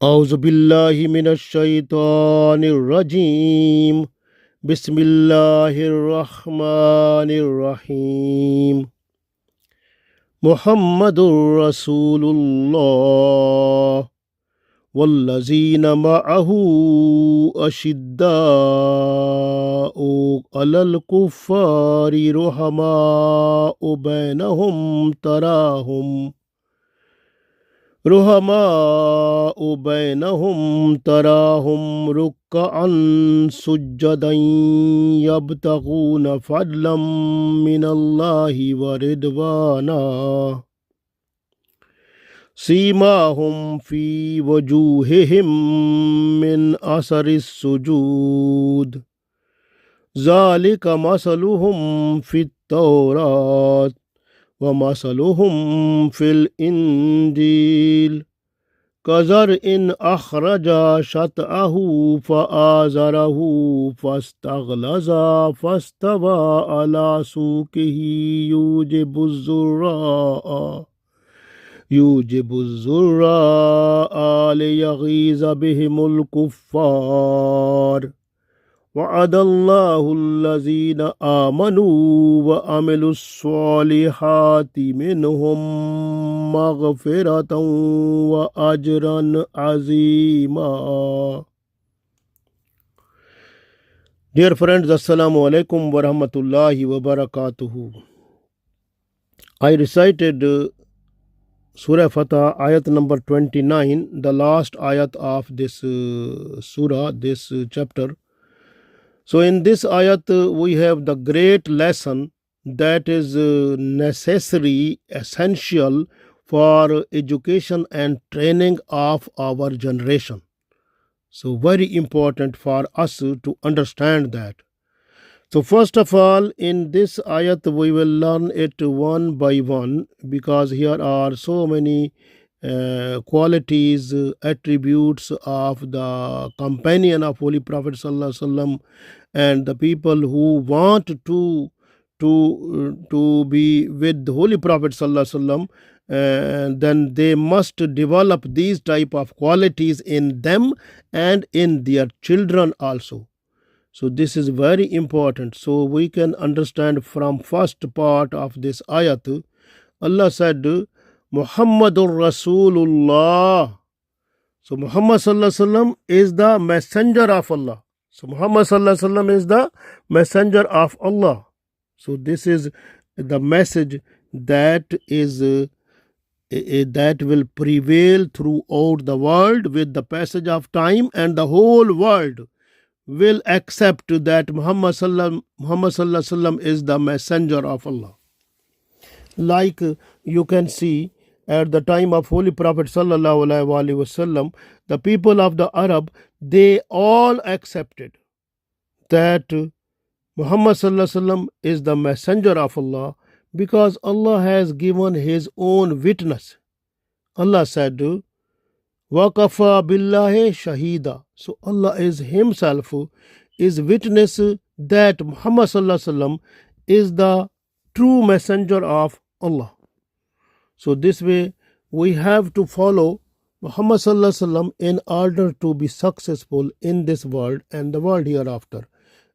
أعوذ بالله من الشيطان الرجيم بسم الله الرحمن الرحيم محمد رسول الله والذين معه أشداء على الكفار رحماء بينهم تراهم ركعا سجدا يبتغون فضلا من الله ورضوانا سيماهم في وجوههم من أثر السجود ذلك مثلهم في التوراة ومثلهم في الإنجيل كزرع أخرج شطأه فآزره فاستغلظ فاستوى على سوقه يوجب الزراء ليغيظ بهم الكفار وعد الله الذين آمنوا وعملوا الصالحات منهم مغفرة وأجرا عظيما. Dear friends, Assalamu alaikum wa rahmatullahi wa barakatuhu. I recited Surah Al-Fath Ayat number 29, the last ayat of this surah, this chapter. So in this ayat we have the great lesson that is necessary, essential for education and training of our generation. So very important for us to understand that. So first of all, in this ayat we will learn it one by one, because here are so many qualities, attributes of the companion of Holy Prophet Sallallahu Alaihi Wasallam, and the people who want to be with Holy Prophet Sallallahu Alaihi Wasallam, then they must develop these type of qualities in them and in their children also. So this is very important. So we can understand from first part of this ayat. Allah said, Muhammadur Rasulullah. So Muhammad Sallallahu Alaihi Wasallam is the messenger of Allah. So Muhammad Sallallahu Alaihi Wasallam is the messenger of Allah. So this is the message that is that will prevail throughout the world with the passage of time, and the whole world will accept that Muhammad Sallallahu Alaihi Wasallam is the messenger of Allah. Like you can see, at the time of Holy Prophet Sallallahu Alaihi Wasallam, the people of the Arab, they all accepted that Muhammad Sallallahu Alaihi Wasallam is the messenger of Allah, because Allah has given his own witness. Allah said, Waqafa billahi shahida. So Allah is himself is witness that Muhammad Sallallahu Alaihi Wasallam is the true messenger of Allah. So this way we have to follow Muhammad Sallallahu Alaihi Wasallam in order to be successful in this world and the world hereafter.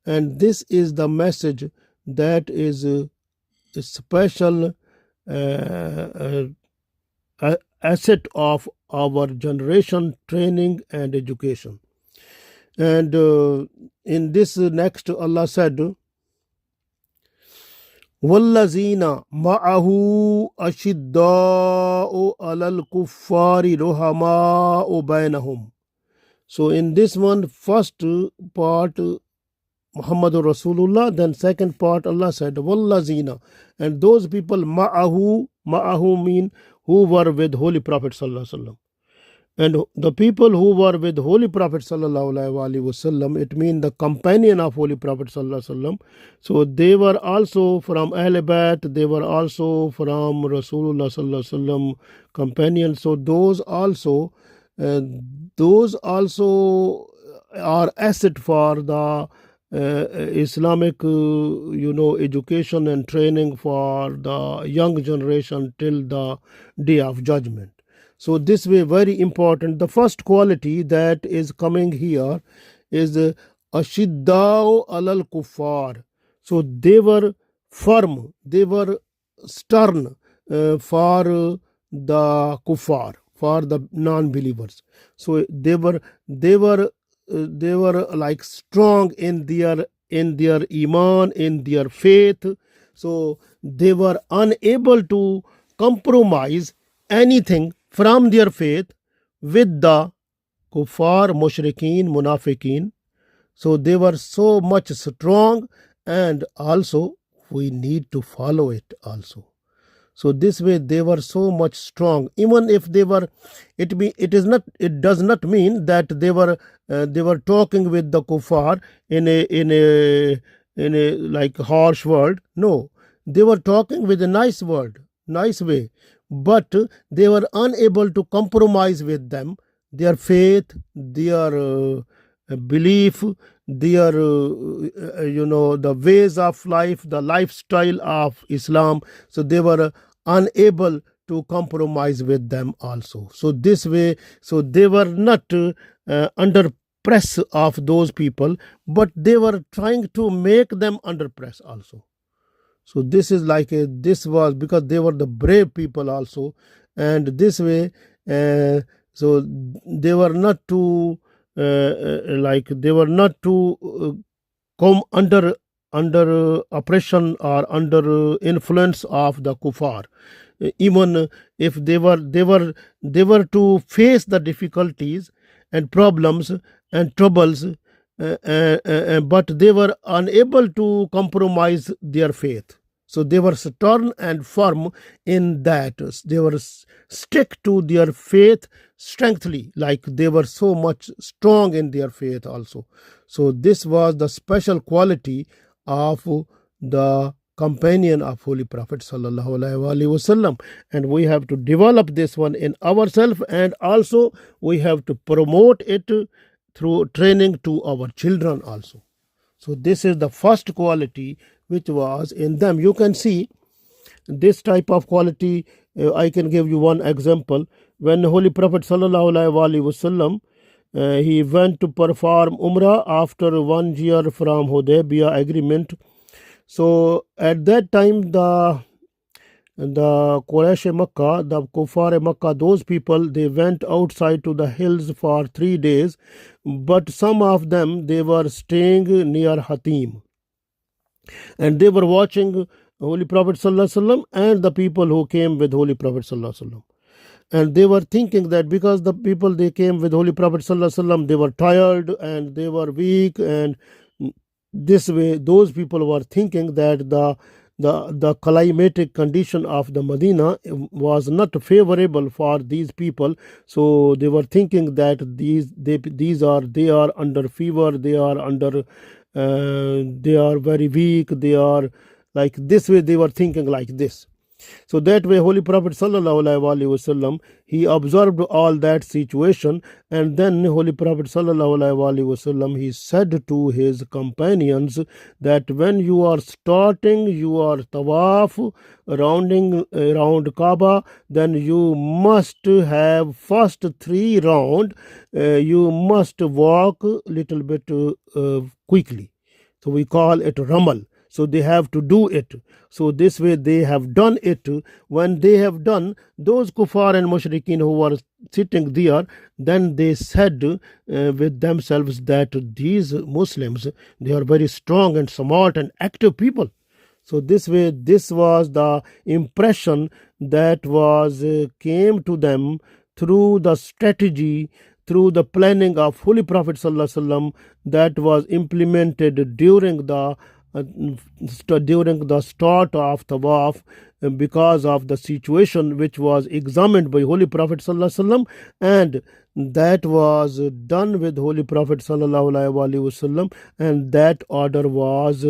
And this is the message that is a special asset of our generation, training and education. And in this next, Allah said, وَالَّذِينَ مَعَهُ أَشِدَّاءُ عَلَى الْكُفَّارِ رُحَمَاءُ بَيْنَهُمْ. So in this one, first part Muhammadur Rasulullah, then second part Allah said وَالَّذِينَ, and those people ma'ahu mean who were with Holy Prophet Sallallahu Alaihi Wasallam. And the people who were with Holy Prophet Sallallahu Alaihi Wasallam, it means the companion of Holy Prophet Sallallahu Alaihi Wasallam. So they were also from Ahl Bayt, they were also from Rasulullah Sallallahu Alaihi Wasallam companions. So those also are asset for the Islamic education and training for the young generation till the day of judgment. So this way very important. The first quality that is coming here is ashiddao alal kuffar. So they were firm, they were stern for the kuffar, for the non-believers. So they were like strong in their iman, in their faith. So they were unable to compromise anything from their faith with the kuffar, mushrikeen, munafiqeen. So they were so much strong, and also we need to follow it also. So this way they were so much strong. Even if they were, it does not mean that they were talking with the kuffar in a like harsh word. No, they were talking with a nice word, nice way, but they were unable to compromise with them, their faith, their belief, their the ways of life, the lifestyle of Islam. So they were unable to compromise with them also. So this way, so they were not under press of those people, but they were trying to make them under press also. So this is like this was because they were the brave people also, and this way, so they were not to they were not to come under oppression or under influence of the kuffar. Even if they were to face the difficulties and problems and troubles, but they were unable to compromise their faith. So they were stern and firm in that. They were stick to their faith strengthly, like they were so much strong in their faith also. So this was the special quality of the companion of Holy Prophet sallallahu alaihi wasallam, and we have to develop this one in ourselves, and also we have to promote it through training to our children also. So this is the first quality which was in them. You can see this type of quality. I can give you one example. When Holy Prophet sallallahu alaihi wasallam he went to perform Umrah after 1 year from Hudaybiyah agreement. So at that time the Quraysh Makkah, the Kuffar Makkah, those people, they went outside to the hills for 3 days, but some of them, they were staying near Hatim, and they were watching Holy Prophet sallallahu alaihi wasallam and the people who came with Holy Prophet sallallahu alaihi wasallam. And they were thinking that because the people they came with Holy Prophet sallallahu alaihi wasallam, they were tired and they were weak, and this way those people were thinking that the climatic condition of the Medina was not favorable for these people. So they were thinking that they are under fever, they are very weak, they are like this way, they were thinking like this. So that way Holy Prophet sallallahu alaihi wasallam, he observed all that situation, and then Holy Prophet sallallahu alaihi wasallam, he said to his companions that when you are starting your tawaf around Kaaba, then you must have first 3 round, you must walk a little bit quickly. So we call it ramal. So they have to do it. So this way they have done it. When they have done, those kuffar and mushrikeen who were sitting there, then they said with themselves that these Muslims, they are very strong and smart and active people. So this way, this was the impression that was came to them through the strategy, through the planning of Holy Prophet sallallahu alaihi wasallam, that was implemented during the start of Tawaf, because of the situation which was examined by Holy Prophet sallallahu alaihi wasallam, and that was done with Holy Prophet sallallahu alaihi wasallam, and that order was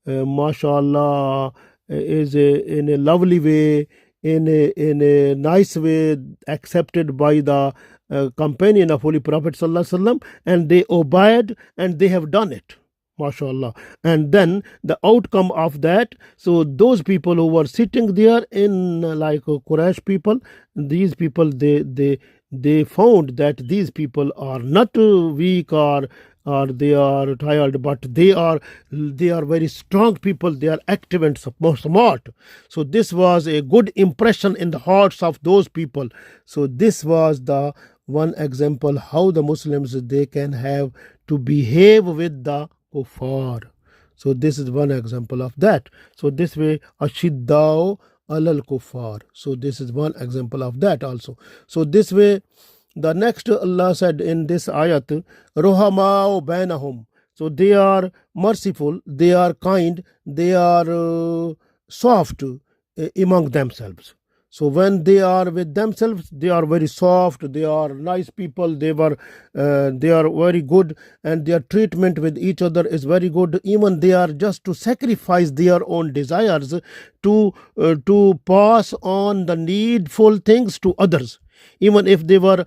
mashallah is in a lovely way, in a nice way accepted by the companion of Holy Prophet sallallahu alaihi wasallam, and they obeyed and they have done it. MashaAllah. And then the outcome of that, so those people who were sitting there in like Quraysh people, these people, they found that these people are not weak or they are tired, but they are very strong people. They are active and smart. So this was a good impression in the hearts of those people. So this was the one example how the Muslims, they can have to behave with the kuffar. So this is one example of that. So this way, ashiddao alal kuffar. So this is one example of that also. So this way, the next Allah said in this ayat, Rohamao bainahum. So they are merciful, they are kind, they are soft among themselves. So when they are with themselves, they are very soft, they are nice people, they are very good, and their treatment with each other is very good. Even they are just to sacrifice their own desires to pass on the needful things to others. Even if they were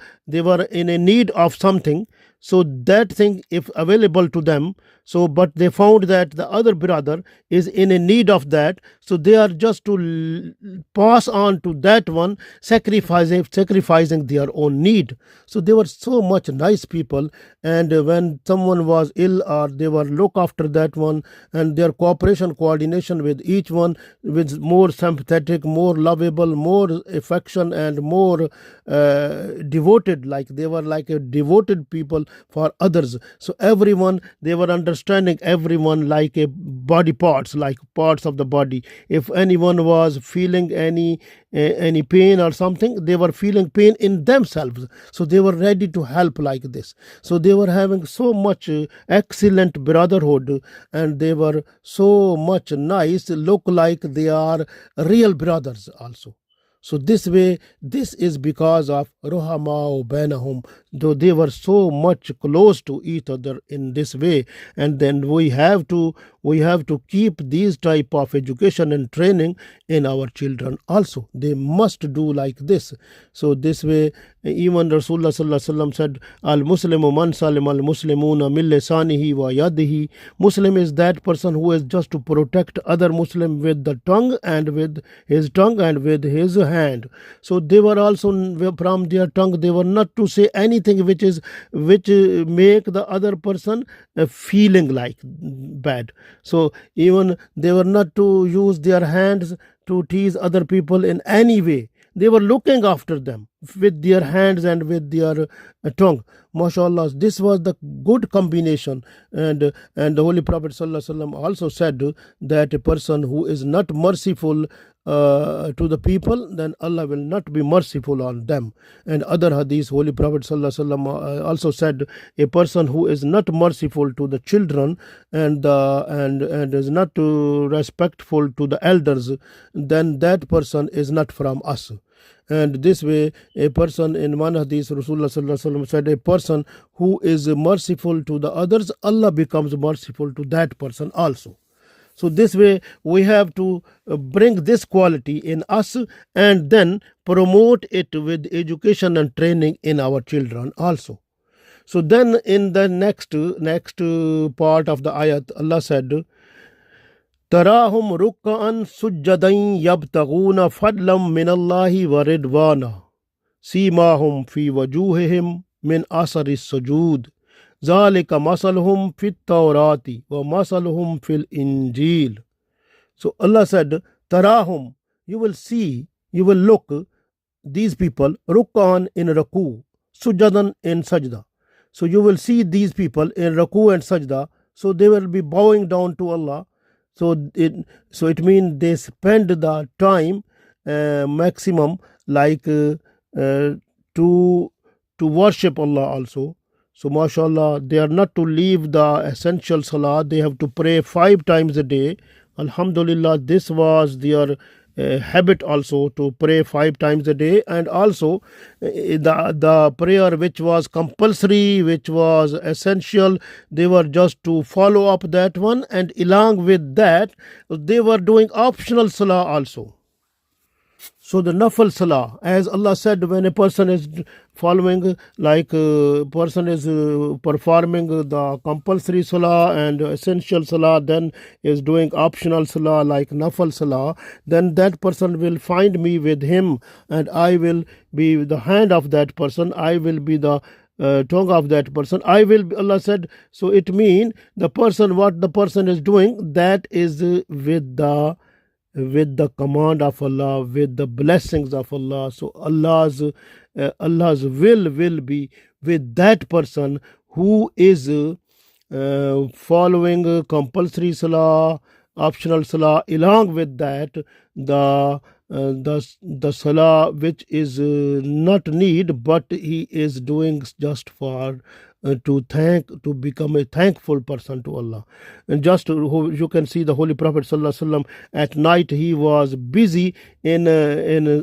in a need of something, so that thing if available to them, so but they found that the other brother is in a need of that, so they are just to pass on to that one, sacrificing their own need. So they were so much nice people, and when someone was ill, or they were look after that one, and their coordination with each one with more sympathetic, more lovable, more affection, and more devoted, like they were like a devoted people for others. So everyone, they were understanding everyone like a body parts, like parts of the body. If anyone was feeling any pain or something, they were feeling pain in themselves, so they were ready to help like this. So they were having so much excellent brotherhood, and they were so much nice, look like they are real brothers also. So this way, this is because of Rohamao Bainahum, though they were so much close to each other in this way. And then we have to keep these type of education and training in our children also. They must do like this. So this way, even Rasulullah sallallahu alaihi wasallam said, Al Muslimu man salim al Muslimuna min lisanihi wa yadihi. Muslim is that person who is just to protect other Muslim with the tongue, and with his hand. So they were also from their tongue, they were not to say anything which make the other person feeling like bad. So even they were not to use their hands to tease other people in any way. They were looking after them with their hands and with their tongue. MashaAllah, this was the good combination. And the Holy Prophet ﷺ also said that a person who is not merciful to the people, then Allah will not be merciful on them. And other hadith, Holy Prophet ﷺ also said, a person who is not merciful to the children, and is not respectful to the elders, then that person is not from us. And this way, a person, in one hadith, Rasulullah sallallahu alaihi wasallam said, a person who is merciful to the others, Allah becomes merciful to that person also. So this way, we have to bring this quality in us, and then promote it with education and training in our children also. So then in the next part of the ayat, Allah said, تراهم ركعا سجدا يبتغون فضلا من الله ورضوانا سيماهم في وجوههم من أثر السجود ذلك مثلهم في التوراة ومثلهم في الإنجيل. So Allah said, Tarahum, you will see, you will look these people, Ruk'an in Raku, Sujadan in Sajda. So you will see these people in Raku and Sajda, so they will be bowing down to Allah. So it means they spend the time maximum like to worship Allah also. So mashallah, they are not to leave the essential salah. They have to pray 5 times a day. Alhamdulillah, this was their habit also, to pray 5 times a day. And also the prayer which was compulsory, which was essential, they were just to follow up that one, and along with that they were doing optional salah also. So the nafal salah, as Allah said, when a person is following, like person is performing the compulsory salah and essential salah, then is doing optional salah like nafal salah, then that person will find me with him, and I will be the hand of that person, I will be the tongue of that person, I will be, Allah said. So it means the person, what the person is doing, that is with the command of Allah, with the blessings of Allah. So Allah's will be with that person who is following compulsory salah, optional salah, along with that the salah which is not need, but he is doing just for to become a thankful person to Allah. And just you can see the Holy Prophet sallallahu alaihi wasallam, at night he was busy in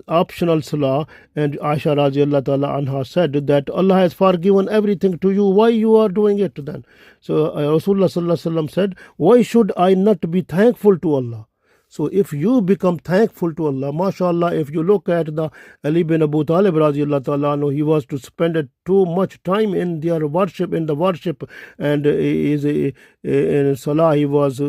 optional salah, and Aisha radiallahu ta'ala anha said that Allah has forgiven everything to you, why you are doing it then? So Rasulullah sallallahu alaihi wasallam said, why should I not be thankful to Allah? So if you become thankful to Allah, mashallah, if you look at the Ali bin Abu Talib radiallahu ta'ala anhu, he was to spend too much time in their worship, and in salah he was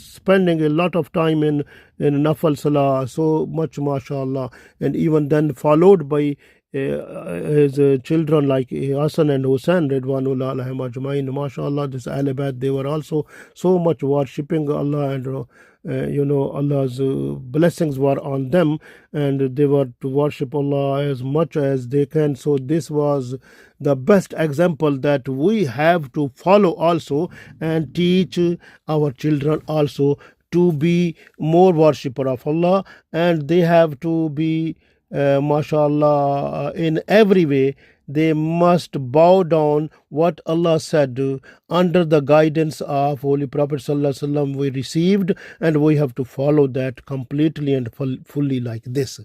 spending a lot of time in nafal salah, so much, mashallah, and even then followed by his children like Hassan and Hussein Ridwanullah alaihim ajmain, mashallah. This Ahl Bayt, they were also so much worshipping Allah, and Allah's blessings were on them, and they were to worship Allah as much as they can. So this was the best example that we have to follow also, and teach our children also to be more worshipper of Allah, and they have to be mashallah, in every way they must bow down what Allah said under the guidance of Holy Prophet sallallahu alaihi wasallam we received, and we have to follow that completely and fully like this.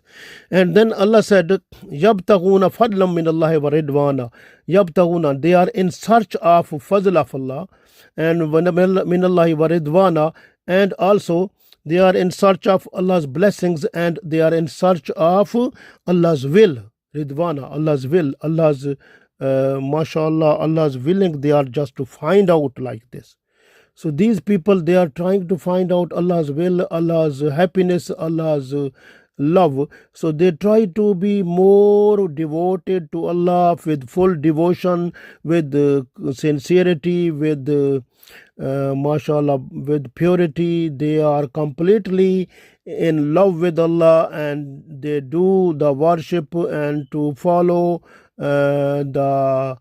And then Allah said, yabtaghuna fadlan min Allah wa ridwana. Yabtaghuna, they are in search of fadl of Allah, and min Allah wa ridwana, and also they are in search of Allah's blessings, and they are in search of Allah's will. Ridwana, Allah's will, Allah's mashallah, Allah's willing, they are just to find out like this. So these people, they are trying to find out Allah's will, Allah's happiness, Allah's love. So they try to be more devoted to Allah with full devotion, with sincerity, with mashallah, with purity. They are completely in love with Allah, and they do the worship and to follow the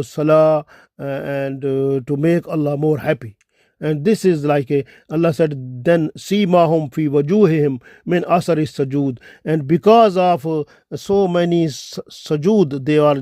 salah, and to make Allah more happy. And this is like Allah said, then simahum fi wajuhihim min asari sajud, and because of so many sajud, there are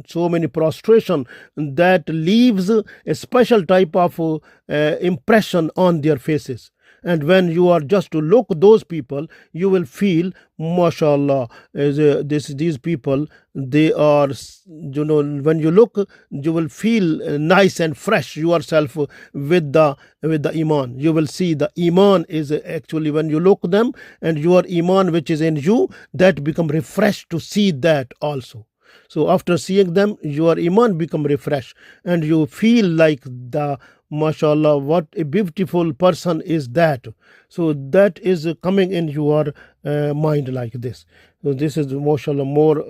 so many prostration that leaves a special type of impression on their faces. And when you are just to look those people, you will feel, mashallah, these people, they are, when you look, you will feel nice and fresh yourself with the iman. You will see the iman is actually, when you look them, and your iman which is in you, that become refreshed to see that also. So after seeing them, your iman become refreshed, and you feel like the mashallah, what a beautiful person is that. So that is coming in your mind like this. So this is mashallah more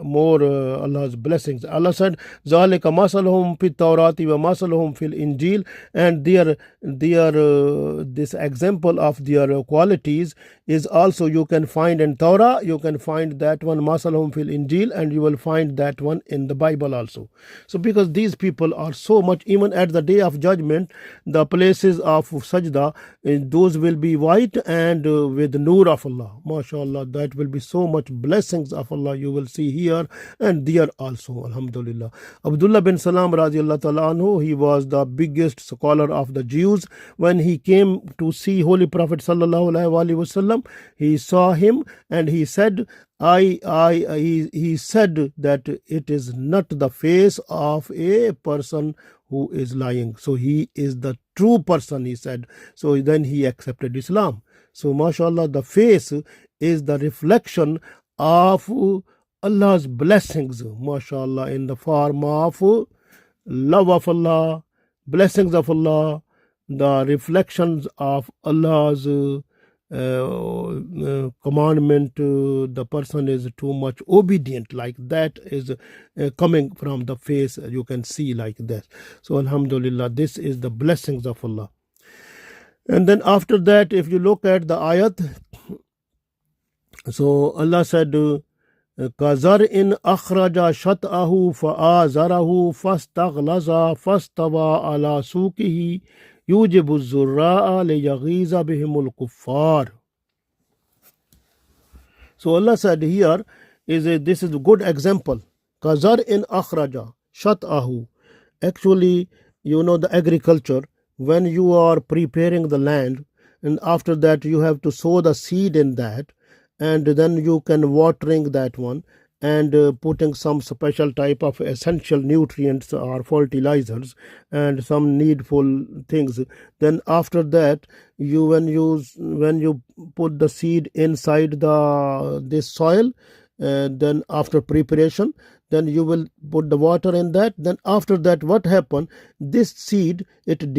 Allah's blessings. Allah said, zalika masaluhum fit tawrati wa masaluhum fil injil, and their this example of their qualities is also you can find in Torah, you can find that one masaluhum fil injil, and you will find that one in the Bible also. So because these people are so much, even at the day of judgment, the places of sajda, those will be white and with nur of Allah, mashallah. That will be so much blessings of Allah you will see here and there also, alhamdulillah. Abdullah bin Salam radiallahu ta'ala anhu, he was the biggest scholar of the Jews. When he came to see Holy Prophet sallallahu alaihi wasallam, he saw him, and he said, he said that it is not the face of a person who is lying. So he is the true person, he said. So then he accepted Islam. So mashallah, the face is the reflection of Allah's blessings, mashallah, in the form of love of Allah, blessings of Allah, the reflections of Allah's commandment. The person is too much obedient, like that is coming from the face, you can see like that. So alhamdulillah, this is the blessings of Allah. And then after that, if you look at the ayat, so Allah said, كَزَرْعٍ أَخْرَجَ شَطْأَهُ فَآزَرَهُ فَاسْتَغْلَظَ فَاسْتَوَى عَلَى سُوقِهِ يُوجِبُ الزُّرَّاءَ لِيَغِيظَ بِهِمُ الْكُفَّارِ. So Allah said here, this is a good example. كَزَرْعٍ أَخْرَجَ شَطْأَهُ. Actually, you know, the agriculture, when you are preparing the land, and after that you have to sow the seed in that, and then you can watering that one, and putting some special type of essential nutrients or fertilizers and some needful things. Then after that, when you put the seed inside this soil, then after preparation, then you will put the water in that. Then after that, what happen? This seed, it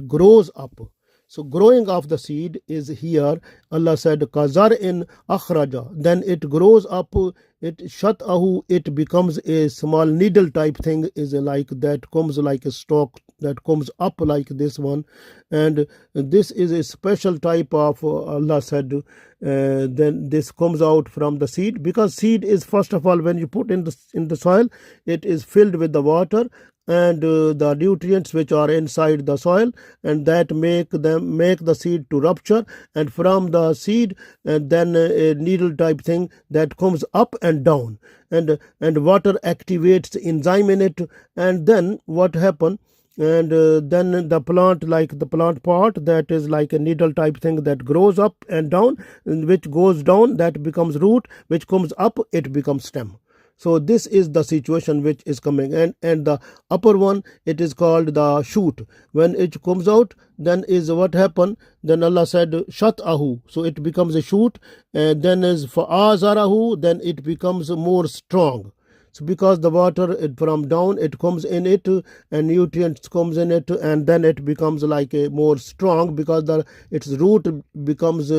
grows up. So growing of the seed is here. Allah said, Kazar in akhraja. Then it grows up, it shatahu, it becomes a small needle type thing, is like that, comes like a stalk that comes up like this one. And this is a special type of, Allah said, then this comes out from the seed, because seed is, first of all, when you put in the soil, it is filled with the water and the nutrients which are inside the soil, and that make the seed to rupture, and from the seed then a needle type thing that comes up and down, and water activates the enzyme in it, and then what happen? And then the plant, like the plant part, that is like a needle type thing that grows up and down, and which goes down, that becomes root, which comes up, it becomes stem. So this is the situation which is coming, and the upper one, it is called the shoot. When it comes out, then is what happened? Then Allah said shatahu, so it becomes a shoot, and then is fa'azarahu, then it becomes more strong. So because the water from down, it comes in it, and nutrients comes in it, and then it becomes like a more strong, because its root becomes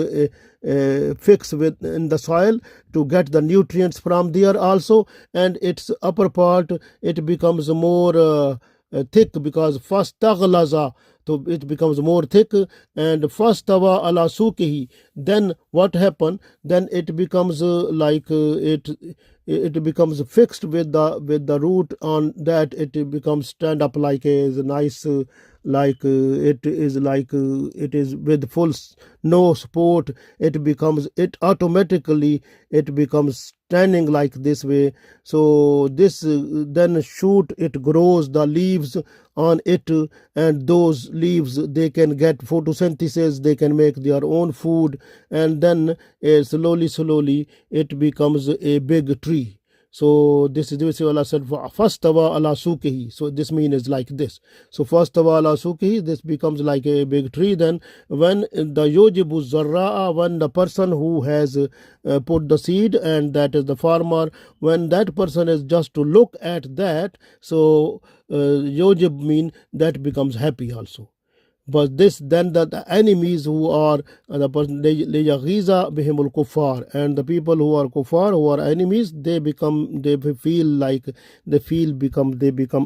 fixed in the soil to get the nutrients from there also, and its upper part, it becomes more thick, because fastaghlaza, so it becomes more thick, and fastawa ala sukihi. Then what happened? Then it becomes it becomes fixed with the root on that. It becomes stand up like a nice, it is with full no support. It automatically becomes standing like this way. So this then shoot, it grows the leaves on it, and those leaves, they can get photosynthesis, they can make their own food, and then slowly it becomes a big tree. So this is what Allah said, fastawa ala sukihi. So this means like this. So fastawa ala sukihi, this becomes like a big tree. Then when the yujibu zarra'a, when the person who has put the seed, and that is the farmer, when that person is just to look at that, so yujib mean that becomes happy also. But this, then the enemies who are the person, لِيَغِيظَ بِهِمُ الْكُفَّارِ, and the people who are kuffar, who are enemies, they become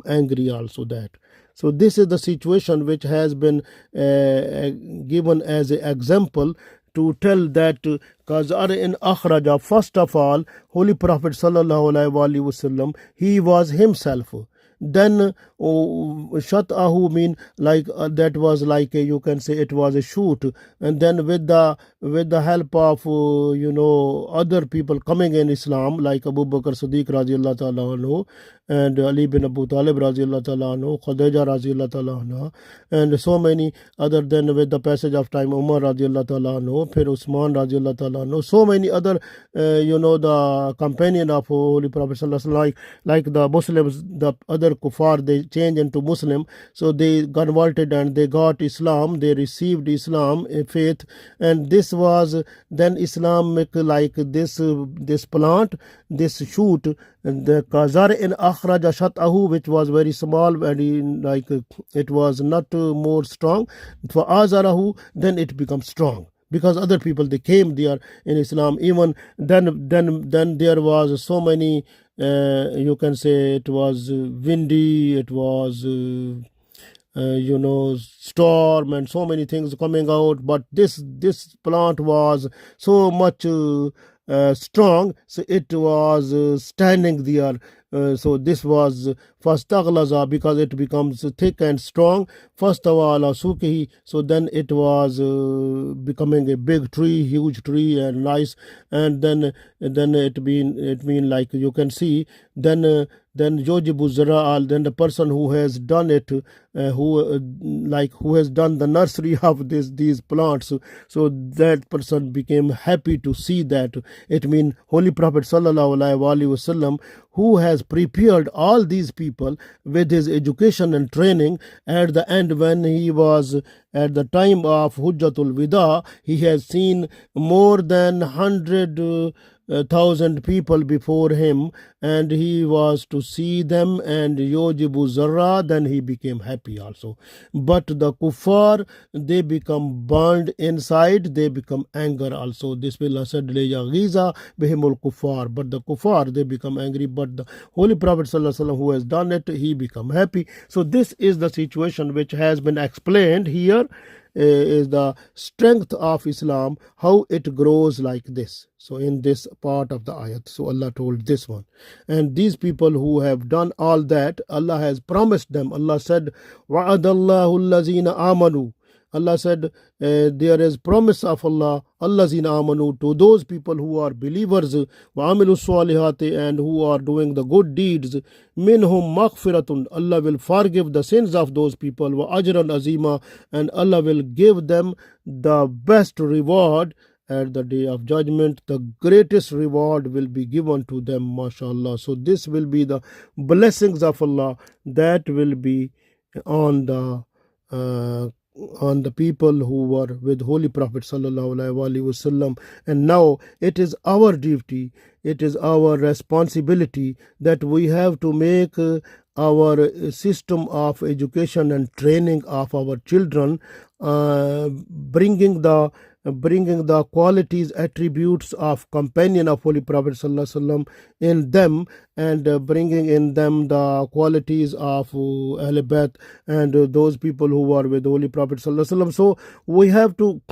angry also that. So this is the situation which has been given as an example to tell that Kazar in akhraja, first of all, Holy Prophet sallallahu alaihi wasallam, he was himself. Then shatahu mean like that was like you can say it was a shoot, and then with the with the help of other people coming in Islam, like Abu Bakr Siddiq radiallahu ta'ala anhu, and Ali bin Abu Talib radiallahu ta'ala anhu, Khadija radiallahu ta'ala anha, and so many other. Than with the passage of time, Umar radiallahu ta'ala anhu, Phir Usman radiallahu ta'ala anhu, so many other the companion of Holy Prophet sallallahu alaihi wasallam, like the Muslims, the other kuffar, they changed into Muslim, so they converted and they got Islam, they received Islam faith. And this was then Islamic, like this plant, this shoot, the kazar in akhraja shatahu, which was very small, very like it was not more strong, for azarahu, then it becomes strong, because other people, they came there in Islam. Even then there was so many, you can say it was windy, it was storm and so many things coming out, but this plant was so much strong, so it was standing there. So this was fastaghlaza, because it becomes thick and strong. Fastawa ala sukihi, so then it was becoming a big tree, huge tree, and nice. And then it mean like you can see, then yojibu zara'al, then the person who has done it, who has done the nursery of these plants, so that person became happy to see that. It means Holy Prophet sallallahu alaihi wasallam, who has prepared all these people with his education and training. At the end, when he was at the time of Hujjatul Wida, he has seen more than 100,000 people before him, and he was to see them, and yojibu zarra, then he became happy also. But the kuffar, they become burned inside, they become anger also. This Bismillah said, Ghiza bihimul kuffar, but the kuffar, they become angry. But the Holy Prophet sallallahu alaihi wasallam, who has done it, he become happy. So this is the situation which has been explained here, is the strength of Islam, how it grows like this. So in this part of the ayat, so Allah told this one. And these people who have done all that, Allah has promised them. Allah said, wa'adallahu allazina amanu. Allah said, there is promise of Allah, allazina amanu, to those people who are believers, wa amilu salihati, and who are doing the good deeds, minhum maghfiratun, Allah will forgive the sins of those people, wa ajran azima, and Allah will give them the best reward at the day of judgment. The greatest reward will be given to them, mashallah. So this will be the blessings of Allah that will be on the people who were with Holy Prophet sallallahu alaihi wasallam. And now it is our duty, it is our responsibility, that we have to make our system of education and training of our children, bringing the qualities, attributes of companion of Holy Prophet sallallahu alaihi wasallam in them, and bringing in them the qualities of Ahl Bayt and those people who are with Holy Prophet sallallahu alaihi wasallam. So we have to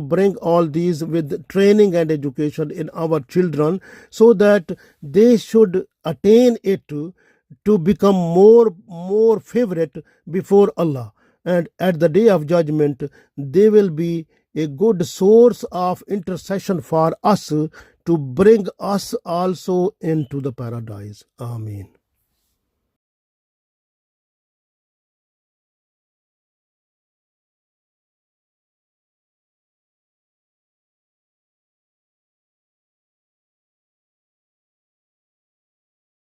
bring all these with training and education in our children, so that they should attain it to become more favorite before Allah. And at the day of judgment, they will be a good source of intercession for us, to bring us also into the paradise. Ameen.